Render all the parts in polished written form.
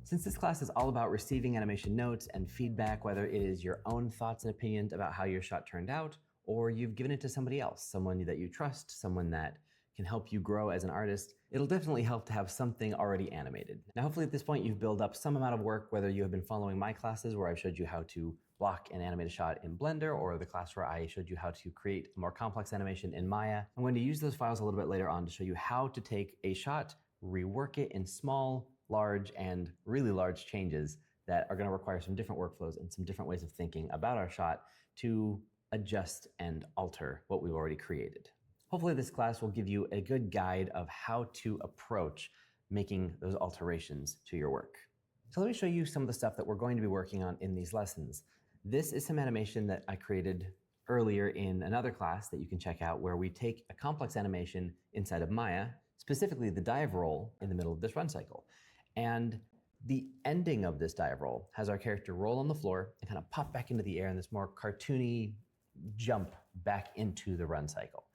Since this class is all about receiving animation notes and feedback, whether it is your own thoughts and opinions about how your shot turned out, or you've given it to somebody else, someone that you trust, someone that can help you grow as an artist, it'll definitely help to have something already animated. Now, hopefully at this point you've built up some amount of work, whether you have been following my classes where I've showed you how to block and animate a shot in Blender, or the class where I showed you how to create a more complex animation in Maya. I'm going to use those files a little bit later on to show you how to take a shot, rework it in small, large, and really large changes that are going to require some different workflows and some different ways of thinking about our shot to adjust and alter what we've already created. Hopefully this class will give you a good guide of how to approach making those alterations to your work. So let me show you some of the stuff that we're going to be working on in these lessons. This is some animation that I created earlier in another class that you can check out, where we take a complex animation inside of Maya, specifically the dive roll in the middle of this run cycle. And the ending of this dive roll has our character roll on the floor and kind of pop back into the air in this more cartoony jump back into the run cycle.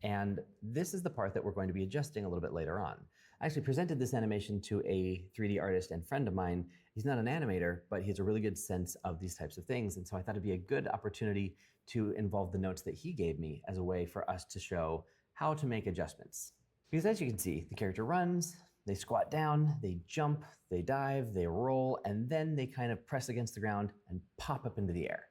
And this is the part that we're going to be adjusting a little bit later on. I actually presented this animation to a 3D artist and friend of mine. He's not an animator, but he has a really good sense of these types of things. And so I thought it'd be a good opportunity to involve the notes that he gave me as a way for us to show how to make adjustments. Because as you can see, the character runs, they squat down, they jump, they dive, they roll, and then they kind of press against the ground and pop up into the air.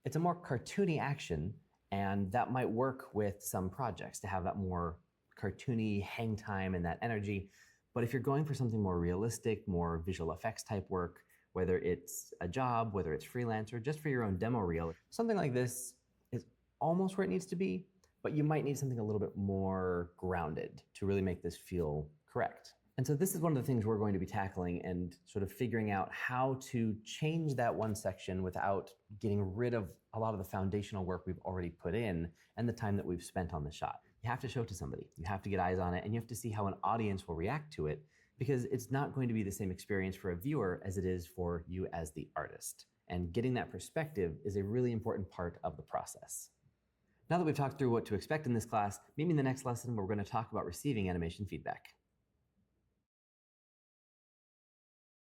It's a more cartoony action, and that might work with some projects to have that more cartoony hang time and that energy. But if you're going for something more realistic, more visual effects type work, whether it's a job, whether it's freelance, or just for your own demo reel, something like this is almost where it needs to be, but you might need something a little bit more grounded to really make this feel correct. And so this is one of the things we're going to be tackling and sort of figuring out how to change that one section without getting rid of a lot of the foundational work we've already put in and the time that we've spent on the shot. You have to show it to somebody. You have to get eyes on it, and you have to see how an audience will react to it, because it's not going to be the same experience for a viewer as it is for you as the artist. And getting that perspective is a really important part of the process. Now that we've talked through what to expect in this class, meet me in the next lesson where we're going to talk about receiving animation feedback.